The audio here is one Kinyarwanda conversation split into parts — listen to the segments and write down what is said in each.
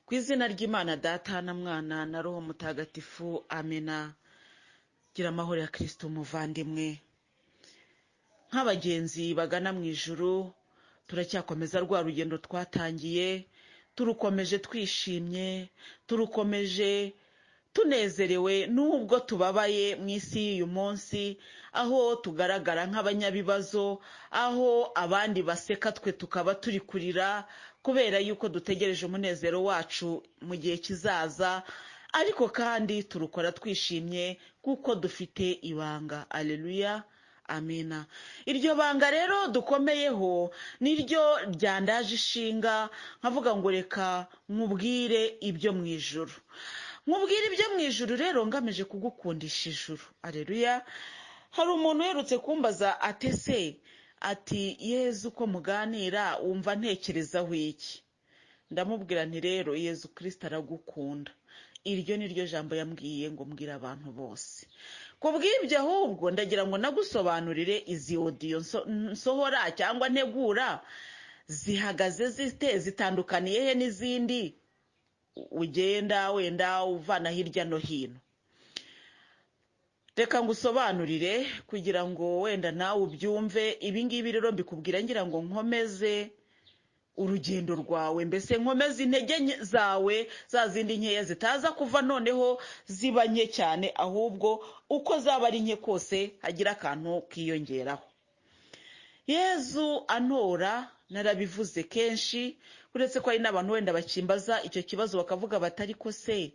Ku izina ry'Imana Data na Mwana na Roho Mutagatifu, amena. Gira amahoro ya Kristo umuvandimwe. Nk'abagenzi bagana mu ijuru, turacyakomeza rwa rugendo twatangiye, turukomeje twishimye, turukomeje tunezerewe nubwo tubabaye mu isi y'uyu munsi, aho tugaragara nk'abanyabibazo, aho abandi baseka twe tukaba turi kurira kubera yuko dutegereje umunezero wacu mu gihe kizaza, ariko kandi turukora twishimye kuko dufite ibanga. Aleluya, amina. Iryo banga rero dukomeyeho niryo ryandaje ishinga, nkavuga ngo reka nkubwire ibyo mu ijuru. Nkubwire ibyo mu ijuru rero ngamije kugukundisha ijuru. Aleluya. Hari umuntu uherutse kumbaza atese ati Yezu ko muganira wumva ntekerezaho iki? Ndamubwira nti rero Yezu Kristo aragukunda. Iryo niryo jambo yambwiye ngo mbwira abantu bose. Kubw'ibyo ahubwo ndagira ngo nagusobanurire izi audio nsohora cyangwa ntegura zihagaze zite, zitandukaniye he n'izindi ugenda wenda uvana hirya no hino. Reka ngusobanurire kugira ngo wenda nawe ubyumve. Ibi ngibi rero mbikubwira ngira ngo nkomeze urugendo rwawe, mbese nkomeze intege zawe, za zindi nkeya zitaza kuva noneho ziba nke cyane, ahubwo uko zaba ari nke kose hagira akantu kiyongeraho. Yezu antora, narabivuze kenshi, uretse ko hari n'abantu wenda bakimbaza icyo kibazo bakavuga batari ko se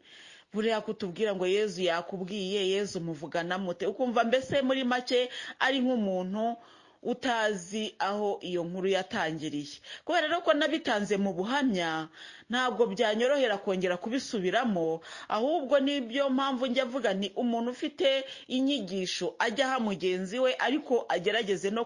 buriya kutubwira ngo Yezu yakubwiye, Yezu muvugana mute? Ukumva mbese muri make ari nk'umuntu utazi aho iyo nkuru yatangiriye. Kubera rero ko nabitanze mu buhamya, ntabwo byanyorohera kongera kubisubiramo, ahubwo nibyo mpamvu njya avuga nti umuntu ufite inyigisho ajya aha mugenzi we, ariko agerageze no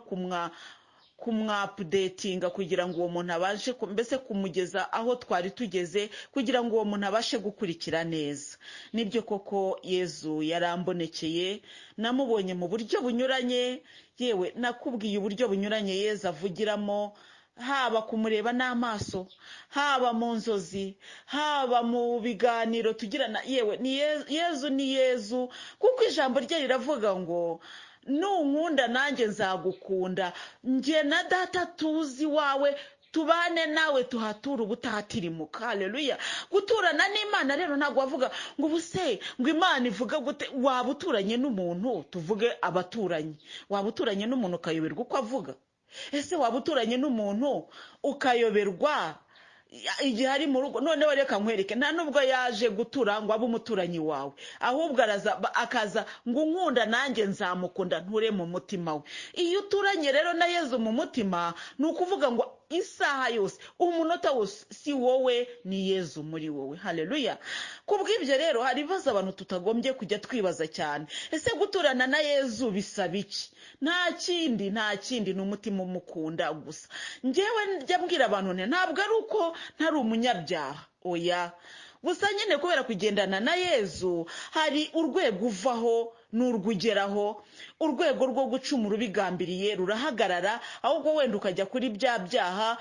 kumwapudetinga kugira ngo uwo muntu abashe mbese kumugeza aho twari tugeze, kugira ngo uwo muntu abashe gukurikira neza. Nibyo koko Yezu yarambonekeye, namubonye mu buryo bunyuranye, yewe nakubwiye uburyo bunyuranye Yezu avugiramo, haba kumureba n'amaso, haba mu nzozi, haba mu biganiro tugirana. Yewe ni Yezu, ni Yezu, kuko ijambo rye riravuga ngo nunkunda nanjye nzagukunda, njye na Data tuzi wawe, tubane nawe tuhatura ubutahatirimuka. Haleluya. Guturana n'Imana rero ntabwo wavuga ngo ubuse ngo Imana ivuga gute. Waba uturanye n'umuntu, tuvuge abaturanyi, waba uturanye n'umuntu ukayoberwa uko avuga? Ese waba uturanye n'umuntu ukayoberwa igihe ari mu rugo? Noneho reka nkwereke, nta nubwo yaje gutura ngo abe umuturanyi wawe, ahubwo akaza ngo unkunda nanjye nzamukunda, nture mu mutima we. Iyo uturanye rero na Yezu mu mutima, ni ukuvuga ngo isaha yose, umunota wose, si wowe ni Yezu muri wowe. Haleluya. Kubw'ibyo rero hari ibibazo abantu tutagombye kujya twibaza cyane. Ese guturana na Yezu bisaba iki? Nta kindi ni umutima umukunda gusa. Njyewe njya mbwira abantu ntabwo ari uko ntari umunyabyaha, oya, gusa nyine kubera kugendana na Yezu hari urwego uvaho n'urwugeraho. Urwego rwo gucumura ubigambiriye rurahagarara, ahubwo wenda ukajya kuri bya byaha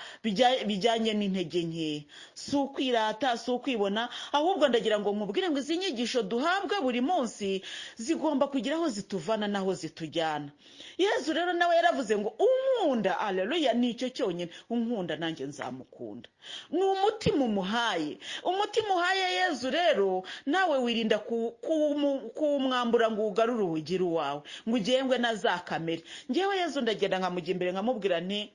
bijyanye n'intege nke. Si ukwirata, si ukwibona, ahubwo ndagira ngo nkubwire ngo izi nyigisho duhabwa buri munsi zigomba kugira aho zituvana n'aho zitujyana. Yezu rero nawe yaravuze ngo unkunda, aleluya, nicyo cyonyine, unkunda nanjye nzamukunda. Ni umutima umuhaye, umutima uhaye Yezu rero, nawe wirinda kuwumwambura ngo ugarure uwugire uwawe, ngo ugengwe na za kamere. Njyewe Yezu ndagenda nkamujya imbere nkamubwira nti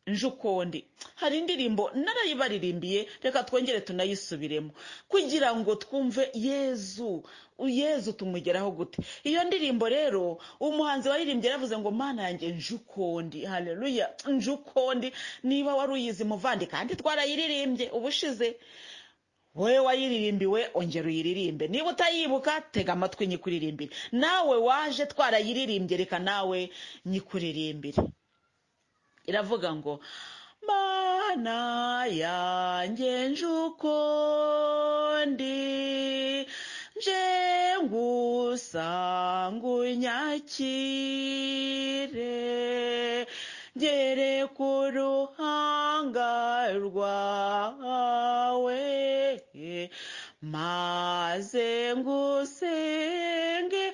njukondi. Hari indirimbo narayibaririmbiye, reka twongere tunayisubiremo kugira ngo twumve Yezu tumugeraho gute. Iyo ndirimbo rero umuhanzi waririmbye yaravuze ngo Mana yanjye njukondi. Haleluya. Njukondi, niba wari uyizi muvandi, kandi twarayiririmbye ubushize, wowe wayiririmbiwe ongera uyiririmbe. Niba utayibuka tega amatwi nyikuririmbire. Nawe waje twarayiririmbye, reka nawe nyikuririmbire. Iravuga ngo Mana yanjye njukondi, nje ngusanga unyakire, ngere ku ruhanga rwawe maze ngusenge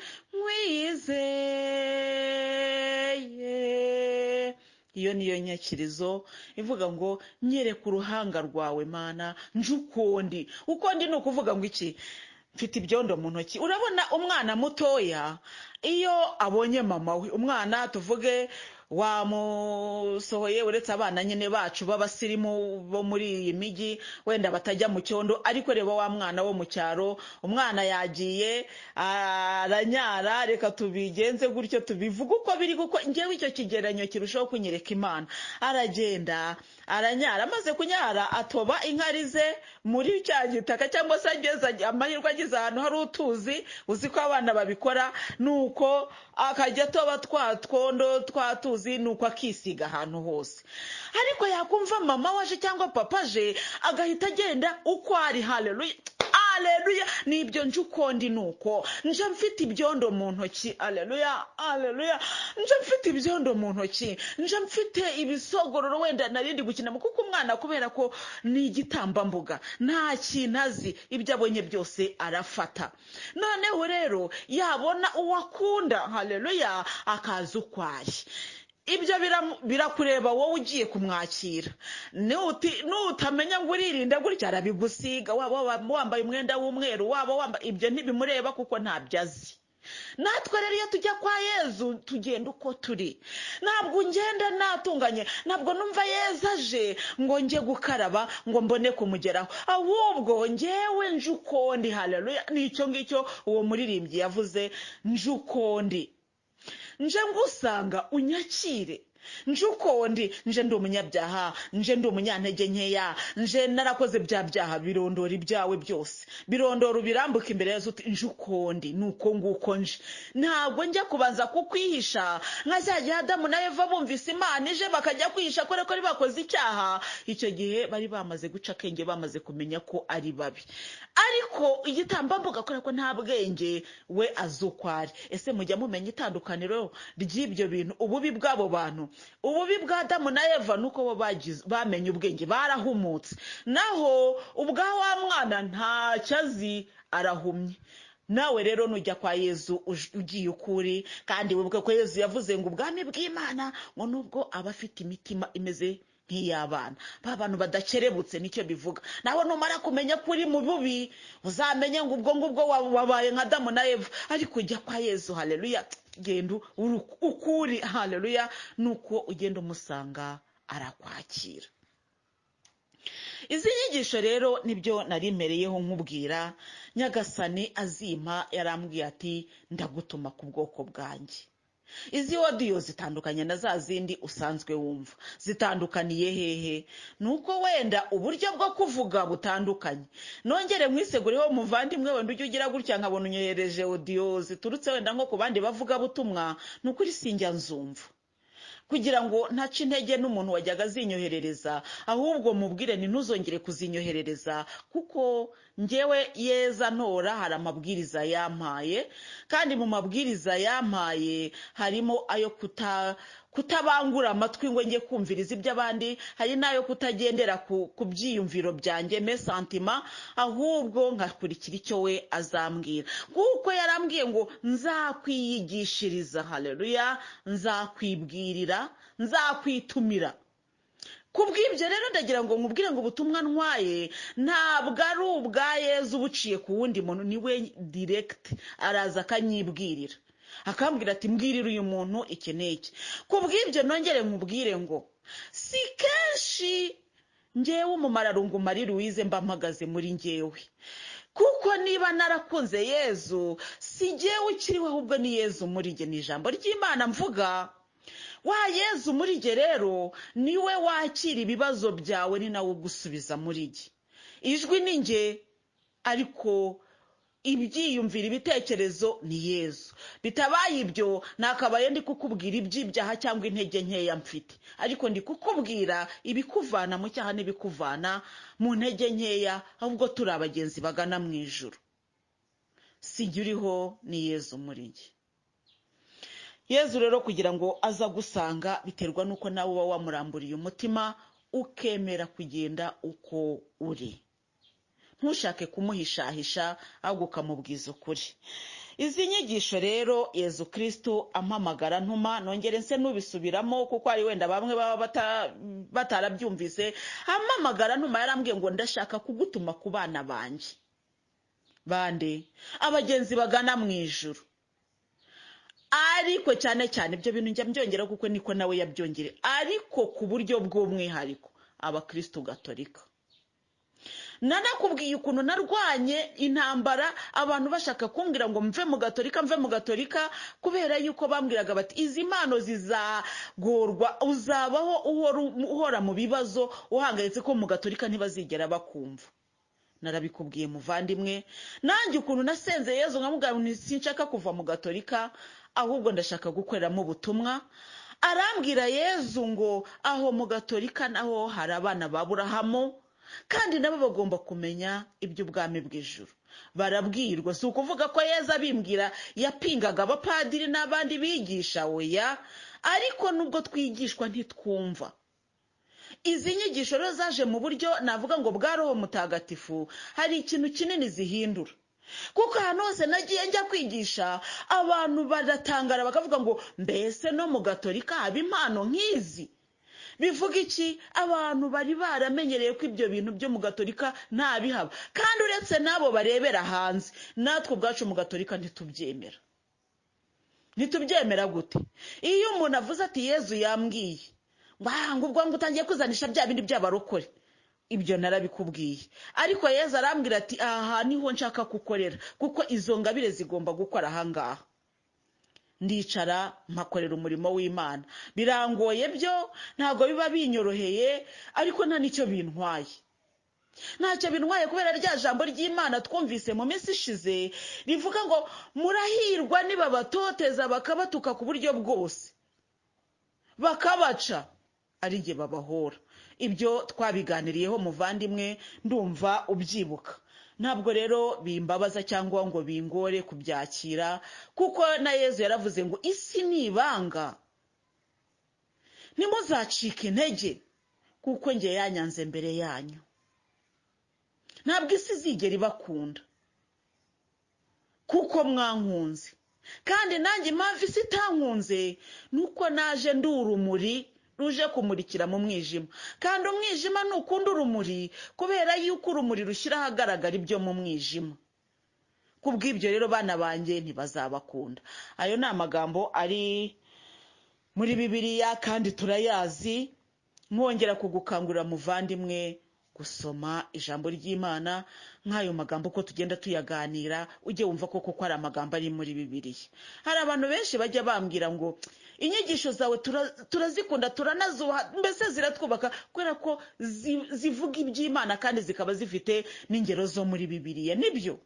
nkwizeye. Iyo niyo nyakirizo ivuga ngo nyereka uruhanga rwawe Mana nje ukundi. Ukundi ni ukuvuga ngo iki? Mfite ibyondo mu ntoki. Urabona umwana mutoya iyo abonye mama we, umwana tuvuge wamusohoye, uretse abana nyine bacu b'abasirimu bo muri iyi migi wenda batajya mu cyondo, ariko reba wa mwana wo mu cyaro, umwana yagiye aranyara, reka tubigenze gutyo tubivuga uko biri, kuko njyewe icyo kigeranyo kirushaho kunyereka Imana. Aragenda aranyara, amaze kunyara atoba inkari ze muri cya gitaka, cyangwa se ageze amahirwe ageze ahantu hari utuzi, uzi ko abana babikora, nuko akajya atoba twa twondo twa tuzi, nuko akisiga ahantu hose. Ariko yakumva mama waje cyangwa papa je agahita agenda uko ari. Haleluya, haleluya. Nibyo nje ukundi, nuko nje mfite ibyondo mu ntoki. Haleluya, haleluya. Nje mfite ibyondo mu ntoki, nje mfite ibisogororo wenda narindi gukina, kuko umwana kubera ko ni igitambambuga nta kintu azi, ibyo abonye byose arafata. Noneho rero yabona uwakunda, haleluya, akaza uko ari. Ibyo birakureba wowe ugiye kumwakira. Nutamenya ngo uririnda gutya arabigusiga, waba wambaye umwenda w'umweru, waba wambaye, ibyo ntibimureba kuko ntabyo azi. Natwe rero iyo tujya kwa Yezu tugenda uko turi. Ntabwo ngenda natunganye, ntabwo numva Yezu aje ngo njye gukaraba ngo mbone kumugeraho, ahubwo njyewe nje uko ndi. Haleluya. Nicyo ngicyo uwo muririmbyi yavuze, nje uko ndi. Nje ngusanga unyakire, nje uko ndi. Nje ndi umunyabyaha, nje ndi umunyantege nkeya, nje narakoze bya byaha. Birondora ibyawe byose, birondora ubirambuka imbere yazo, nje uko ndi, nuko nguko nje. Ntabwo njya kubanza kukwihisha nka cya gihe Adamu na Eva bumvise Imana ije bakajya kwihisha ko ari bakoze icyaha. Icyo gihe bari bamaze guca akenge, bamaze kumenya ko ari babi. Ariko igitambambuga kubera ko nta bwenge, we azi uko ari. Ese mujya mumenya itandukaniro ry'ibyo bintu, ububi bw'abo bantu? Ububi bwa Adamu na Eva nuko bo bamenye ubwenge, barahumutse. Naho ubwa wa mwana ntacyo azi, arahumye. Nawe rero nujya kwa Yezu ugiye ukuri, kandi wibuke ko Yezu yavuze ngo ubwami bw'Imana ngo nubwo abafite imitima imeze nk'iy'abana, ba bantu badakerebutse, nicyo bivuga. Nawe numara kumenya kuri mu bubi, uzamenye ngo ubwo ngubwo wabaye nka Adamu na Eva. Ariko ujya kwa Yezu, haleluya, genda ukuri, haleluya, nuko ugenda umusanga arakwakira. Izi nyigisho rero nibyo narimereyeho nkubwira. Nyagasani azima yarambwiye ati ndagutuma ku bwoko bwanjye. Izi audio zitandukanye na za zindi usanzwe wumva. Zitandukaniye hehe? Nuko wenda uburyo bwo kuvuga butandukanye. Nongere nkwisegureho muvandimwe, wenda ujye ugira gutya nkabona unyohereje audio ziturutse wenda nko ku bandi bavuga butumwa, nukuri sinjya nzumva. Kugira ngo ntace intege n'umuntu wajyaga zinyoherereza, ahubwo mubwire ni ntuzongere kuzinyoherereza, kuko njyewe Yeza ntora hari amabwiriza yampaye, kandi mu mabwiriza yampaye harimo ayo kutabangura amatwi ngo njye kumviriza iby'abandi, hari nayo kutagendera ku byiyumviro byanjye me santima, ahubwo ngakurikira icyo we azambwira. Kuko yarambwiye ngo nzakwiyigishiriza, haleluya, nzakwibwirira, nzakwitumira. Kubw'ibyo rero ndagira ngo nkubwire ngo ubutumwa ntwaye ntabwo ari ubwa Yezu buciye ku wundi muntu, niwe direct araza akanyibwirira, akambwira ati mbwirira uyu muntu iki n'iki. Kubw'ibyo nongere nkubwire ngo si kenshi njyewe umumararungu Marie Louise mba mpagaze muri njyewe, kuko niba narakunze Yezu si njyewe ukiriho, ahubwo ni Yezu muri njye. Ni ijambo ry'Imana mvuga. Wa Yezu muri njye rero niwe wakira ibibazo byawe, ni nawe ugusubiza muri njye. Ijwi ni njye, ariko ibyiyumvira ibitekerezo ni Yezu. Bitabaye ibyo nakabaye ndi kukubwira iby'ibyaha cyangwa intege nkeya mfite, ariko ndi kukubwira ibikuvana mu cyaha n'ibikuvana mu ntege nkeya, ahubwo turi abagenzi bagana mu ijuru. Sijya uriho, ni Yezu muri njye. Yezu rero kugira ngo aza gusanga biterwa nuko nawe uba wamuramburiye umutima ukemera kugenda uko uri. ntushake kumuhishahisha ahubwo ukamubwiza ukuri. Izi nyigisho rero Yezu Kristo ampamagara ntuma, nongere nse n'ubisubiramo kuko ari wenda bamwe baba batarabyumvise. Ampamagara ntuma yarambwiye ngo ndashaka kugutuma ku bana banjye. Bande? Abagenzi bagana mu ijuru. Ariko cyane cyane ibyo bintu njya mbyongera kuko niko nawe yabyongere, ariko ku buryo bw'umwihariko abakristo gatolika. Nanakubwiye ukuntu narwanye intambara abantu bashaka kumbwira ngo mve mu gatolika kubera yuko bambwiraga bati izi mpano zizagorwa, uzabaho uhora mu bibazo uhangayitse ko mu gatolika ntibazigera bakumva. Narabikubwiye muvandimwe, nanjye ukuntu nasenze Yezu nkamubwira ngo sinshaka kuva mu gatolika ahubwo ndashaka gukoreramo ubutumwa. Arambwira Yezu ngo aho mu gatolika naho hari abana ba Aburahamu, kandi nabo bagomba kumenya iby'ubwami bw'ijuru. Barabwirwa, si ukuvuga ko Yezu abimbwira yapingaga abapadiri n'abandi bigisha, oya, ariko nubwo twigishwa ntitwumva. Izi nyigisho rero zaje mu buryo navuga ngo bwa Roho Mutagatifu, hari ikintu kinini zihindura. Kuko ahantu hose nagiye njya kwigisha abantu baratangara bakavuga ngo mbese no mu gatolika haba impano nk'izi. Bivuga iki? Abantu bari baramenyereye ko ibyo bintu byo mu gatolika nta bihaba, kandi uretse nabo barebera hanze, natwe ubwacu mu gatolika ntitubyemera. Ntitubyemera gute? Iyo umuntu avuze ati Yezu yambwiye ngo ubwo ngo utangiye kuzanisha bya bindi by'abarokore, ibyo narabikubwiye, ariko Yezu arambwira ati aha niho nshaka kukorera, kuko izo ngabire zigomba gukora ahangaha. Ndicara mpakorera umurimo w'Imana. Birangoye byo, ntago biba binyoroheye, ariko nta nicyo bintwaye. Ntacyo bintwaye kubera rya jambo ry'Imana twumvise mu minsi ishize rivuga ngo murahirwa niba batoteza bakabatuka ku buryo bwose, bakabaca ari jye babahora. Ibyo twabiganiriyeho muvandimwe, ndumva ubyibuka. Ntabwo rero bimbabaza cyangwa ngo bingore kubyakira, kuko na Yezu yaravuze ngo isi ni ibanga, ntimuzacike intege kuko njye yanyanze mbere yanyu. Ntabwo isi izigera ibakunda kuko mwankunze, kandi nanjye impamvu isi itankunze nuko naje ndi urumuri ruje kumurikira mu mwijima, kandi umwijima ntukunda urumuri kubera yuko urumuri rushyira ahagaragara ibyo mu mwijima. Kubw'ibyo rero bana banjye ntibazabakunda. Ayo ni amagambo ari muri Bibiliya kandi turayazi. Mwongera kugukangurira muvandimwe gusoma ijambo ry'Imana nk'ayo magambo ko tugenda tuyaganira, ujye wumva koko ko ari amagambo ari muri Bibiliya. Hari abantu benshi bajya bambwira ngo inyigisho zawe turazikunda turanazuha, mbese ziratwubaka kubera ko zivuga iby'Imana kandi zikaba zifite n'ingero zo muri Bibiliya. Nibyo,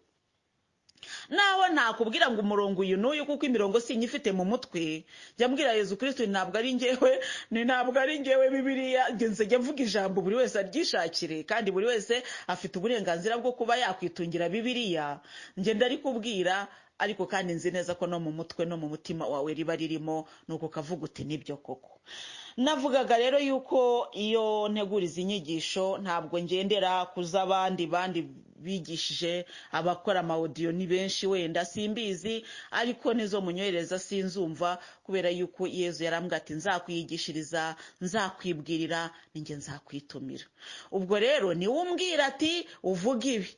naho nakubwira ngo umurongo uyu n'uyu kuko imirongo sinyifite mu mutwe, jya mbwira Yezu Kristo ntabwo ari njyewe Bibiliya, njya mvuga ijambo buri wese aryishakire, kandi buri wese afite uburenganzira bwo kuba yakwitungira Bibiliya. Njye ndarikubwira, ariko kandi nzi neza ko no mu mutwe no mu mutima wawe riba ririmo, nuko kavuga uti nibyo koko. Navugaga rero yuko iyo ntegura izi nyigisho ntabwo ngendera kuza abandi bigishije, abakora amaudio ni benshi wenda simbizi, ariko nizo munyohereza sinzumva, kubera yuko Yezu yarambwira ati nzakwigishiriza, nzakwibwirira, ninjye nzakwitumira. Ubwo rero ni umbwira ati uvuga ibi,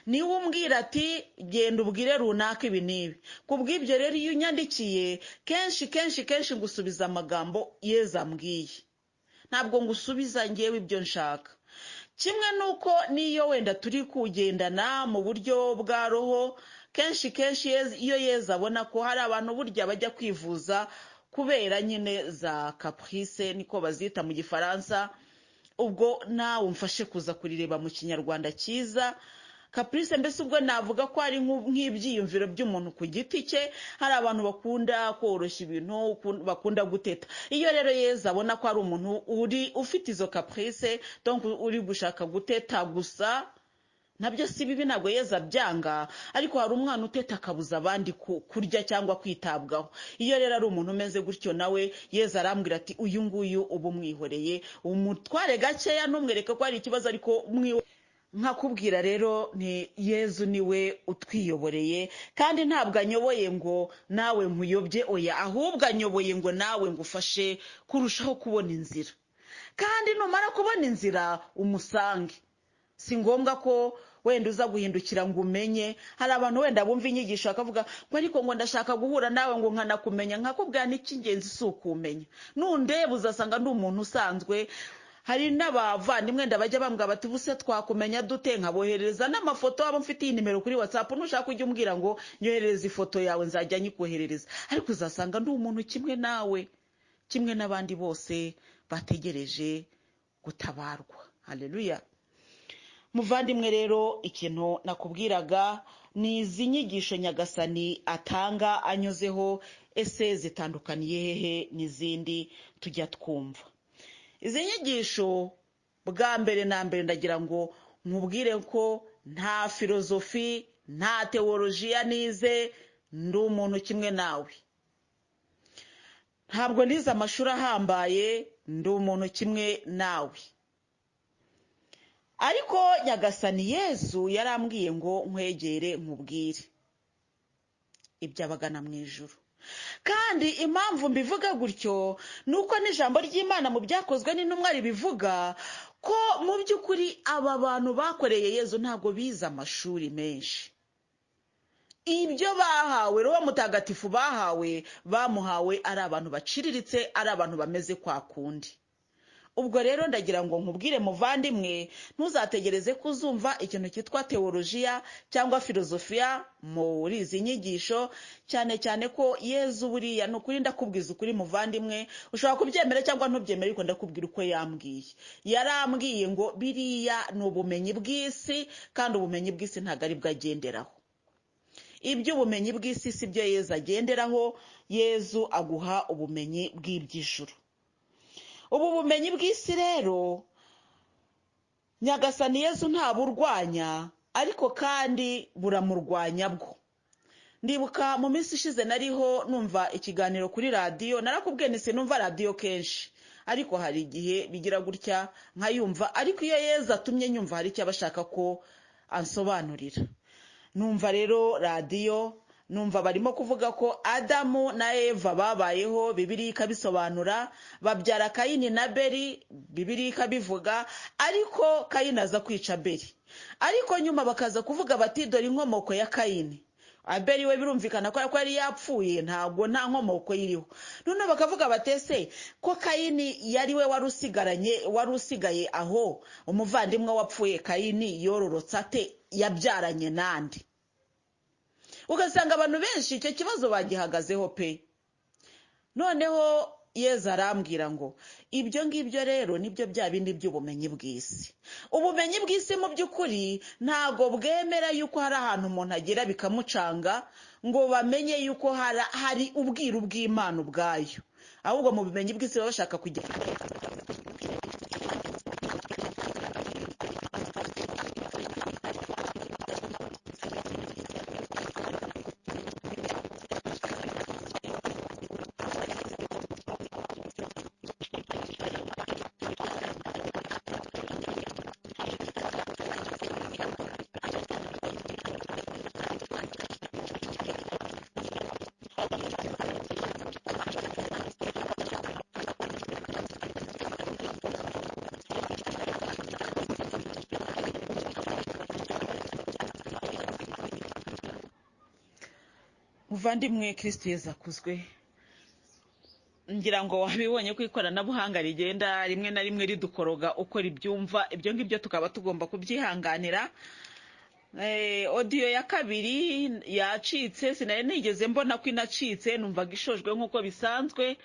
niwe umbwira ati genda ubwire runaka ibi n'ibi. Kubw'ibyo rero iyo unyandikiye kenshi ngusubiza amagambo Yezu ambwiye, ntabwo ngusubiza ngewe ibyo nshaka. Kimwe nuko niyo wenda turi kugendana mu buryo bwa Roho, kenshi iyo Yezu abona ko hari abantu burya bajya kwivuza kubera nyine za caprice niko bazita mu Gifaransa, ubwo nawe umfashe kuza kurireba mu Kinyarwanda cyiza. Caprice mbese ubwo navuga ko ari nk'ibyiyumviro by'umuntu ku giti cye. Hari abantu bakunda koroshya ibintu, bakunda guteta. Iyo rero Yezu abona ko ari umuntu ufite izo caprice, donc uri gushaka guteta gusa, nabyo si bibi, ntabwo Yezu abyanga, ariko hari umwana uteta akabuza abandi kurya cyangwa kwitabwaho. Iyo rero ari umuntu umeze gutyo, nawe Yezu arambwira ati uyu nguyu uba umwihoreye, umutware gakeya, ntumwereke ko hari ikibazo, ariko nkakubwira rero ni Yezu niwe utwiyoboreye, kandi ntabwo anyoboye ngo nawe nkuyobye, oya, ahubwo anyoboye ngo nawe ngufashe kurushaho kubona inzira. Kandi numara kubona inzira umusange, si ngombwa ko wenda uza guhindukira ngo umenye. Hari abantu wenda bumva inyigisho akavuga ngo ariko ngo ndashaka guhura nawe ngo nkanakumenya, nkakubwira n'icy'ingenzi si ukumenya. Nundeba uzasanga ndi umuntu usanzwe. Hari n'abavandimwe ndabajya bambwira bati buse twakumenya dute, nkaboherereza n'amafoto abo mfitiye nimero kuri WhatsApp, nushaka kujya umbwira ngo nyoherereze ifoto yawe nzajya nyikoherereza. Ariko uzasanga ndi umuntu kimwe nawe, kimwe n'abandi bose bategereje gutabarwa. Haleluya. Muvandimwe rero, ikintu nakubwiraga ni izi nyigisho Nyagasani atanga anyuzeho, ese zitandukaniye hehe n'izindi tujya twumva? Izi nyigisho bwa mbere na mbere ndagira ngo nkubwire ko nta filozofi, nta teolojiya nize, ndi umuntu kimwe nawe. Ntabwo nize amashuri ahambaye, ndi umuntu kimwe nawe. Ariko Nyagasani Yezu yarambwiye ngo nkwegere nkubwire iby'abagana mu ijuru. Kandi impamvu mbivuga gutyo nuko n'ijambo ry'Imana mu byakozwe n'intumwa ribivuga ko mu by'ukuri aba bantu bakoreye Yezu ntabwo bize amashuri menshi. Ibyo bahawe, Roho Mutagatifu bamuhawe ari abantu baciriritse, ari abantu bameze kwa kundi. Ubwo rero ndagira ngo nkubwire muvandimwe, ntuzategereze kuzumva ikintu cyitwa teolojiya cyangwa filozofiya muri izi nyigisho, cyane cyane ko Yezu buriya ni ukuri ndakubwiza ukuri muvandimwe, ushobora kubyemera cyangwa ntubyemere, ariko ndakubwira uko yambwiye. Yarambwiye ngo biriya ni ubumenyi bw'isi, kandi ubumenyi bw'isi ntabwo ari bwo agenderaho. Iby'ubumenyi bw'isi si byo Yezu agenderaho. Yezu aguha ubumenyi bw'iby'ijuru. Ubu bumenyi bw'isi rero Nyagasani Yezu ntaburwanya, ariko kandi buramurwanya bwo. Ndibuka mu minsi ishize nariho numva ikiganiro kuri radiyo, narakubwiye nise numva radiyo kenshi, ariko hari igihe bigira gutya nkayumva, ariko iyo Yezu atumye nyumva hari icyo abashaka ko ansobanurira. Numva rero radiyo, numva barimo kuvuga ko Adamu na Eva babayeho, Bibiliya ikabisobanura, babyara Kayini na Abeli, Bibiliya ikabivuga, ariko Kayini aza kwica Abeli. Ariko nyuma bakaza kuvuga bati dore inkomoko ya Kayini. Abeli we birumvikana ko yari yapfuye, ntabwo nta nkomoko iriho. None bakavuga batese ko Kayini yari we wari usigaye aho, umuvandimwe wapfuye Kayini yororotse ate, yabyaranye nande? Ugasanga abantu benshi icyo kibazo bagihagazeho pe. Noneho Yezu arambwira ngo ibyo ngibyo rero nibyo bya bindi by'ubumenyi bw'isi. Ubumenyi bw'isi mu by'ukuri ntago bwemera yuko hari ahantu umuntu agera bikamucanga ngo bamenye yuko hari ubwiru bw'Imana ubwayo. Ahubwo mu bumenyi bw'isi baba bashaka kugera muvandimwe. Kristo Yezu akuzwe. Ngira ngo wabibonye ko ikoranabuhanga rigenda rimwe na rimwe ridukoroga uko ribyumva, ibyo ngibyo tukaba tugomba kubyihanganira. Audio ya kabiri yacitse, sinari nigeze mbona ko inacitse, numvaga ishojwe nk'uko bisanzwe,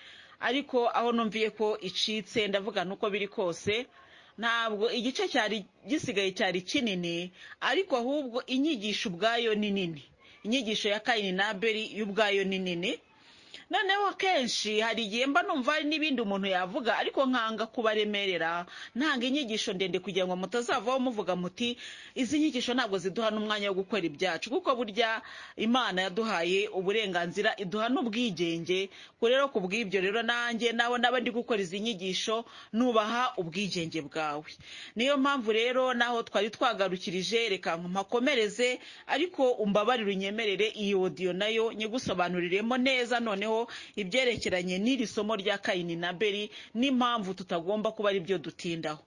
ariko aho numviye ko icitse ndavuga nuko biri kose ntabwo igice cyari gisigaye cyari kinini, ariko ahubwo inyigisho ubwayo ni nini. Inyigisho ya Kayini na Abeli y'ubwayo ni nini. noneho kenshi hari igihe mba numva hari n'ibindi umuntu yavuga ariko nkanga kubaremerera ntanga inyigisho ndende kugira ngo mutazavaho muvuga muti izi nyigisho ntabwo ziduha n'umwanya wo gukora ibyacu, kuko burya Imana yaduhaye uburenganzira, iduha n'ubwigenge. Rero ku bw'ibyo rero nanjye naho naba ndi gukora izi nyigisho nubaha ubwigenge bwawe. Niyo mpamvu rero naho twari twagarukirije reka mpakomereze, ariko umbabarire unyemerere iyi audio nayo nyigusobanuriremo neza noneho ibyerekeranye n'iri somo rya Kayini na Abeli n'impamvu tutagomba kuba ari byo dutindaho.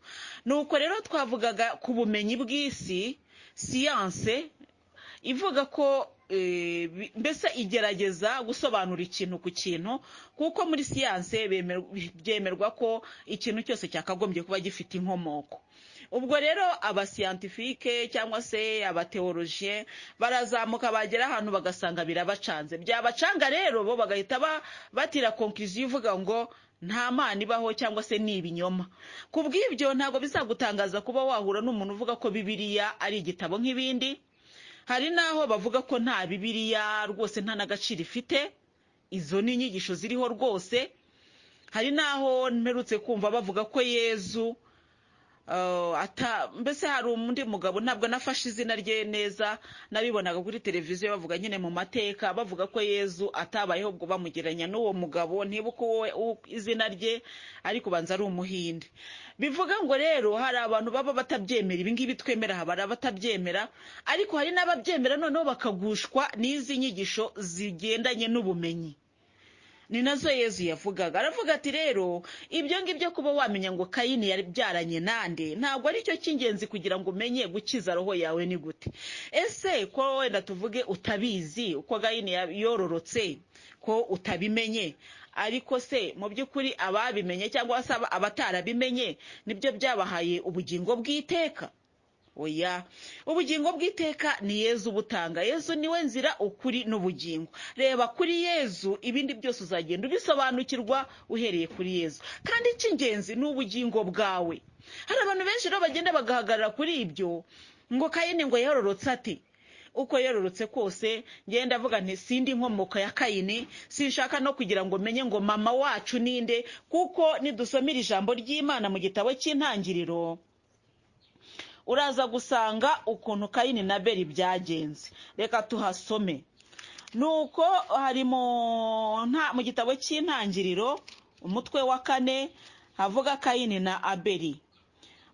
Nuko rero twavugaga ku bumenyi bw'isi, siyanse ivuga ko mbese igerageza gusobanura ikintu ku kintu, kuko muri siyanse byemerwa ko ikintu cyose cyakagombye kuba gifite inkomoko. Ubwo rero abasiyantifike cyangwa se abateologie barazamuka bagera ahantu bagasanga birabacanze, byabacanga rero bo bagahita batira conclusion ivuga ngo nta Mana ibaho cyangwa se ni ibinyoma. Ku bw'ibyo ntabwo bizagutangaza kuba wahura n'umuntu uvuga ko Bibiliya ari igitabo nk'ibindi. Hari naho bavuga ko nta Bibiliya rwose nta n'agaciro ifite, izo ni inyigisho ziriho rwose. Hari naho mperutse kumva bavuga ko Yezu mbese hari undi mugabo, ntabwo nafashe izina rye neza, nabibonaga kuri televiziyo bavuga nyine mu mateka, bavuga ko Yezu atabayeho, ubwo bamugeranya n'uwo mugabo ntibuka izina rye, ariko banza ari umuhinde. Bivuga ngo rero hari abantu baba batabyemera, ibi ngibi twemera habara batabyemera, ariko hari n'ababyemera noneho bakagushwa n'izi nyigisho zigendanye n'ubumenyi. Ni nazo Yezu yavugaga, aravuga ati rero ibyo ngibyo kuba wamenya ngo Kayini yabyaranye nande ntabwo ari cyo cy'ingenzi kugira ngo umenye gukiza roho yawe ni gute. Ese ko wenda tuvuge utabizi uko Kayini yororotse, ko utabimenye, ariko se mu by'ukuri ababimenye cyangwa se abatarabimenye nibyo byabahaye ubugingo bw'iteka? Oya, ubugingo bw'iteka ni Yezu butanga. Yezu niwe nzira, ukuri n'ubugingo. Reba kuri Yezu, ibindi byose uzagenda ubisobanukirwa uhereye kuri Yezu. Kandi icy'ingenzi ni ubugingo bwawe. Hari abantu benshi rero bagenda bagahagarara kuri ibyo, ngo Kayini ngo yororotse ati, uko yororotse kose ngenda avuga nti sindi inkomoko ya Kayini, sinshaka no kugira ngo menye ngo mama wacu ninde, kuko nidusomera ijambo ry'Imana mu gitabo cy'Intangiriro uraza gusanga ukuntu Kayini na Abeli byagenze. Reka tuhasome. Nuko hari mu gitabo cy'Intangiriro umutwe wa 4 havuga Kayini na Abeli.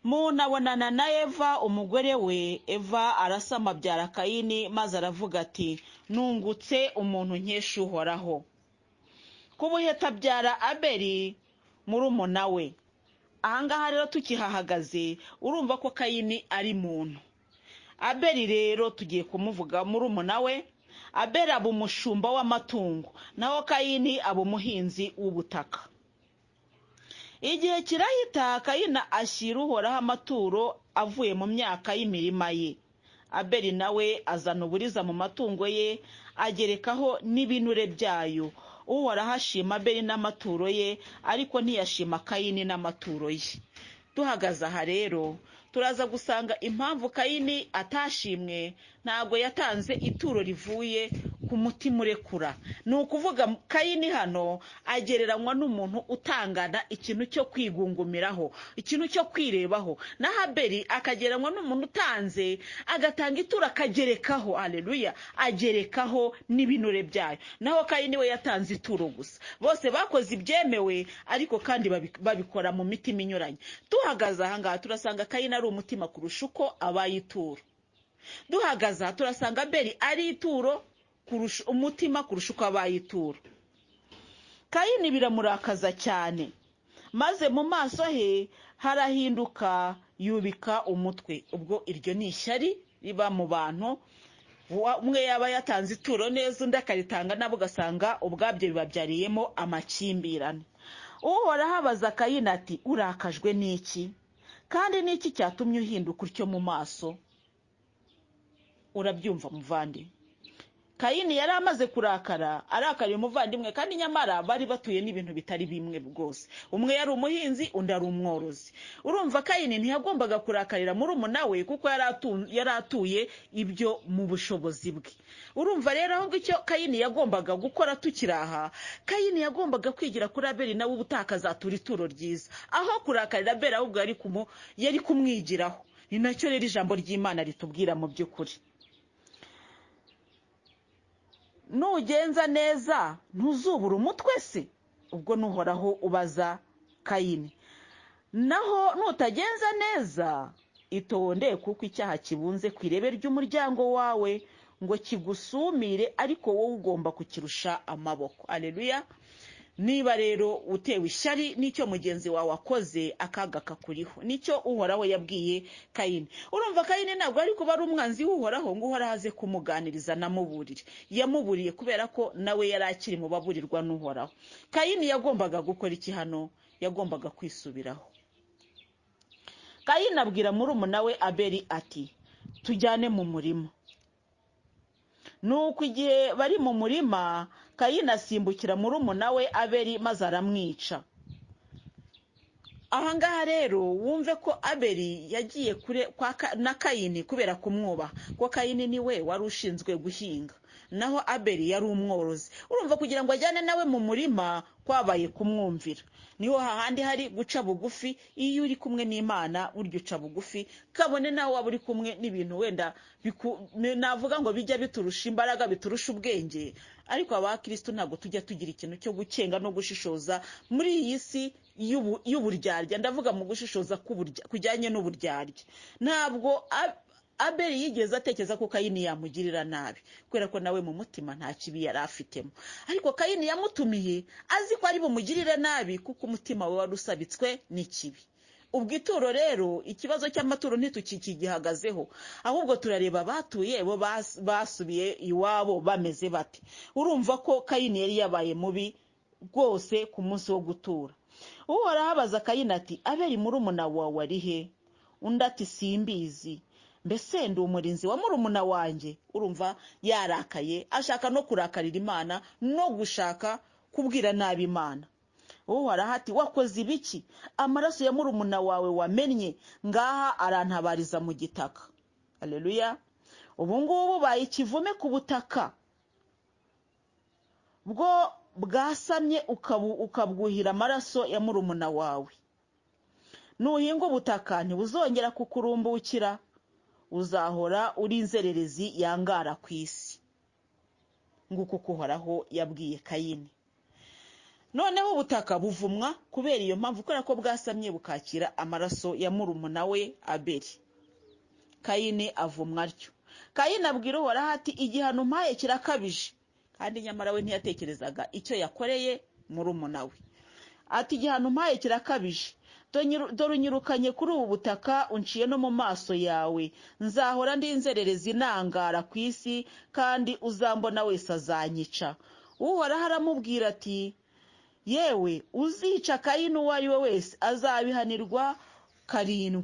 Munabonana na Eva umugore we, Eva arasama abyara Kayini, maze aravuga ati nungutse umuntu nkesha Uhoraho. Kubuheta abyara Abeli murumuna we. Ahangaha rero tukihahagaze urumva ko Kayini ari muntu. Abeli rero tugiye kumuvuga murumuna we. Abeli aba umushumba w'amatungo, naho Kayini aba umuhinzi w'ubutaka. Igihe kirahita Kayini ashyira Uhoraho amaturo avuye mu myaka y'imirima ye. Abeli nawe azana uburiza mu matungo ye, agerekaho n'ibinure byayo. Uhoraho ashima Abeli n'amaturo ye, ariko ntiyashima Kayini n'amaturo ye. Tuhagaze aha rero turaza gusanga impamvu Kayini atashimwe, ntabwo yatanze ituro rivuye ku mutima urekura. Ni ukuvuga Kayini hano agereranywa n'umuntu utangana ikintu cyo kwigungumiraho, ikintu cyo kwirebaho, naho Abeli akagereranywa n'umuntu utanze agatanga ituro akagerekaho, haleluya, agerekaho n'ibinure byayo. Naho Kayini we yatanze ituro gusa. Bose bakoze ibyemewe, ariko kandi babikora mu mitima inyuranye. Tuhagaze aha ngaha turasanga Kayini ari umutima kurusha uko abaye ituro. Duhagaze aha turasanga Abeli ari ituro kurusha umutima kurusha uko abaye ituro. Kayini biramurakaza cyane, maze mu maso he harahinduka, yubika umutwe. Ubwo iryo ni ishyari riba mu bantu, umwe yaba yatanze ituro neza undi akaritanga nabo ugasanga ubwabyo bibabyariyemo amakimbirane. Uhoraho abaza Kayini ati urakajwe n'iki, kandi n'iki cyatumye uhinduka utyo mu maso? Urabyumva muvandi? Kayini yari amaze kurakara, arakariye umuvandimwe, kandi nyamara bari batuye n'ibintu bitari bimwe rwose. Umwe yari umuhinzi, undi ari umworozi. Urumva Kayini ntiyagombaga kurakarira murumuna we kuko yari atuye ibyo mu bushobozi bwe. Urumva rero ahubwo icyo Kayini yagombaga gukora tukiri aha, Kayini yagombaga kwigira kuri Abeli nawe ubutakazatura ituro ryiza, aho kurakarira Abeli ahubwo yari kumwigiraho. Ni nacyo rero ijambo ry'Imana ritubwira mu by'ukuri. Nugenza neza ntuzubura umutwe se? Ubwo nuhoraho ubaza Kayini. Naho nutagenza neza itonde, kuko icyaha kibunze ku irebe ry'umuryango wawe ngo kigusumire, ariko wowe ugomba kukirusha amaboko. Aleluya. Niba rero utewe ishyari n'icyo mugenzi wawe akoze, akaga kakuriho. Nicyo uhoraho yabwiye Kayini. Urumva Kayini ntabwo ari kuba ari umwanzi w'uhoraho ngo uhoraho aze kumuganiriza namuburire. Yamuburiye kubera ko nawe yari akiri mu baburirwa n'uhoraho. Kayini yagombaga gukora iki hano? Yagombaga kwisubiraho. Kayini abwira murumuna we Abeli ati, tujyane mu murima. Nuko igihe bari mu murima, Kayini asimbukira murumuna we Abeli maze aramwica. Ahangaha rero wumve ko Abeli yagiye kure na Kayini kubera kumwubaha, ko Kayini ni we wari ushinzwe guhinga, naho Abeli yari umworozi. Urumva kugira ngo ajyane nawe mu murima kwabaye kumwumvira. Niho hahandi hari guca bugufi. Iyo uri kumwe n'Imana buryo uca bugufi, kabone nawe waba uri kumwe n'ibintu wenda navuga ngo bijya biturusha imbaraga, biturusha ubwenge. Ariko abakristo ntabwo tujya tugira ikintu cyo gucenga no gushishoza muri iyi si y'uburyarya. Ndavuga mu gushishoza kujyanye n'uburyarya. Ntabwo Abeli yigeze atekereza ko Kayini yamugirira nabi, kubera ko nawe mu mutima nta kibi yari afitemo. Ariko Kayini yamutumiye azi ko ari bumugirire nabi, kuko umutima we wari usabitswe n'ikibi. Ubwo ituro rero, ikibazo cy'amaturo ntitukikigihagazeho, ahubwo turareba abatuye bo basubiye iwabo bameze bate. Urumva ko Kayini yari yabaye mubi rwose ku munsi wo gutura. Uhoraho abaza Kayini ati, Abeli murumuna wawe ari he? Undi ati, simbizi. Mbese ndi umurinzi wa murumuna wanjye? Urumva yarakaye, ashaka no kurakarira Imana no gushaka kubwira nabi Imana. Uhoraho ati, wakoze ibiki? Amaraso ya murumuna wawe wamennye, ngaha arantabariza mu gitaka. Aleluya. Ubu ngubu baye ikivume ku butaka bwo bwasamye, ukabwuhira amaraso ya murumuna wawe. Nuhinga ubutaka ntibuzongera kukurumbukira, uzahora uri inzererezi yangara ku isi. Nguko Uhoraho yabwiye Kayini. Noneho ubutaka buvumwa kubera iyo mpamvu, kubera ko bwasamye bukakira amaraso ya murumuna we Abeli. Kayini avumwa atyo. Kayini abwira Uhoraho ati, igihano umpaye kirakabije. Kandi nyamara we ntiyatekerezaga icyo yakoreye murumuna we. Ati, igihano umpaye kirakabije. Dore unyirukanye kuri ubu butaka, unciye no mu maso yawe. Nzahora ndi inzererezi nangara ku isi, kandi uzambona wese azanyica. Uhoraho aramubwira ati, yewe uzica Kayini uwo ari we wese azabihanirwa 7.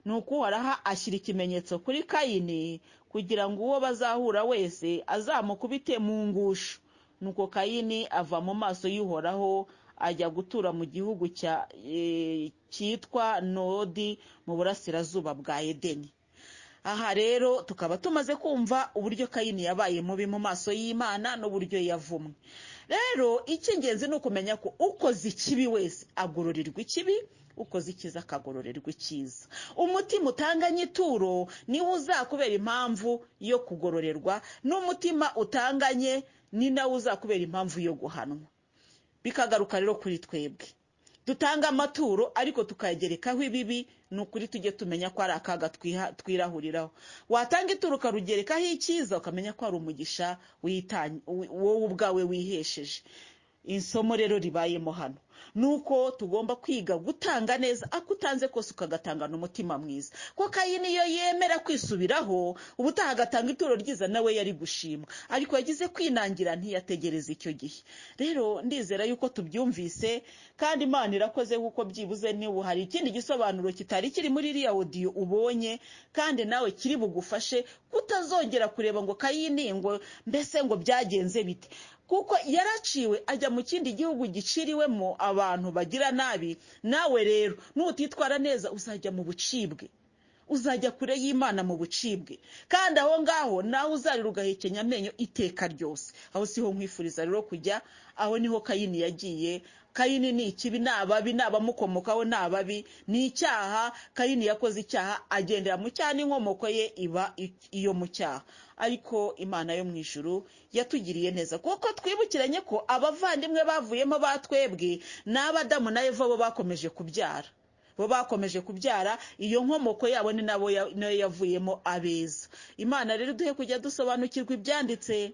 Nuko Uhoraho ashyira ikimenyetso kuri Kayini, kugira ngo uwo bazahura wese azamukubite mu ngusho. Nuko Kayini ava mu maso y'Uhoraho, ajya gutura mu gihugu cyitwa Nodi mu burasirazuba bwa Edeni. Aha rero tukaba tumaze kumva uburyo Kayini yabaye mubi mu maso y'Imana n'uburyo yavumwe. Rero icy'ingenzi ni ukumenya ko ukoze ikibi wese agororerwa ikibi, ukoze icyiza akagororerwa icyiza. Umutima utanganye ituro niwo uzakubera impamvu yo kugororerwa, n'umutima utanganye ni nawo uzakubera impamvu yo guhanwa. Bikagaruka rero kuri twebwe dutanga amaturo ariko tukagerekaho ibibi. Nukuri tujye tumenya ko ari akaga twirahuriraho. Watanga ituro ukarugerekaho icyiza, ukamenya ko ari umugisha wowe ubwawe wihesheje. isomo rero ribayemo hano nuko tugomba kwiga gutanga neza, ako utanze kose ukagatangana umutima mwiza. ko Kayini iyo yemera kwisubiraho ubutaha agatanga ituro ryiza nawe yari gushimwa, ariko yagize kwinangira ntiyategereza icyo gihe. Rero ndizera yuko tubyumvise kandi Imana irakoze, kuko byibuze niba hari ikindi gisobanuro kitari kiri muri iriya audio ubonye kandi nawe kiri bugufashe kutazongera kureba ngo Kayini ngo mbese ngo byagenze bite, kuko yaraciwe ajya mu kindi gihugu giciriwemo abantu bagira nabi. Nawe rero nutitwara neza uzajya mu bucibwe, uzajya kure y'Imana mu bucibwe, kandi aho ngaho nawe uzarira ugahekenya amenyo iteka ryose. Aho siho nkwifuriza rero kujya, aho niho Kayini yagiye. Kayini ni ikibi, n'ababi n'abamukomokaho n'ababi, ni icyaha. Kayini yakoze icyaha, agendera mu cyaha, n'inkomoko ye iba iyo mu cyaha. Ariko Imana yo mu ijuru yatugiriye neza, kuko twibukiranye ko abavandimwe bavuyemo batwebwe n'Abadamu na Eva bo bakomeje kubyara, iyo nkomoko yabo ni nayo yavuyemo abeza. Imana rero duhe kujya dusobanukirwa ibyanditse,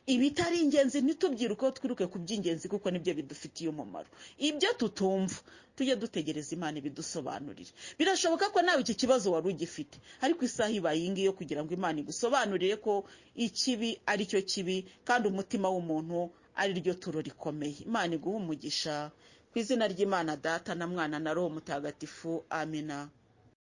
ibitari ingenzi ntitubyiruke, twiruke ku by'ingenzi kuko nibyo bidufitiye umumaro. Ibyo tutumva tujye dutegereza Imana ibidusobanurire. Birashoboka ko nawe iki kibazo wari ugifite, ariko isaha ibaye iyi ngiyi yo kugira ngo Imana igusobanurire ko ikibi ari cyo kibi kandi umutima w'umuntu ari ryo turo rikomeye. Imana iguhe umugisha, ku izina ry'Imana Data na Mwana na Roho Mutagatifu, amina.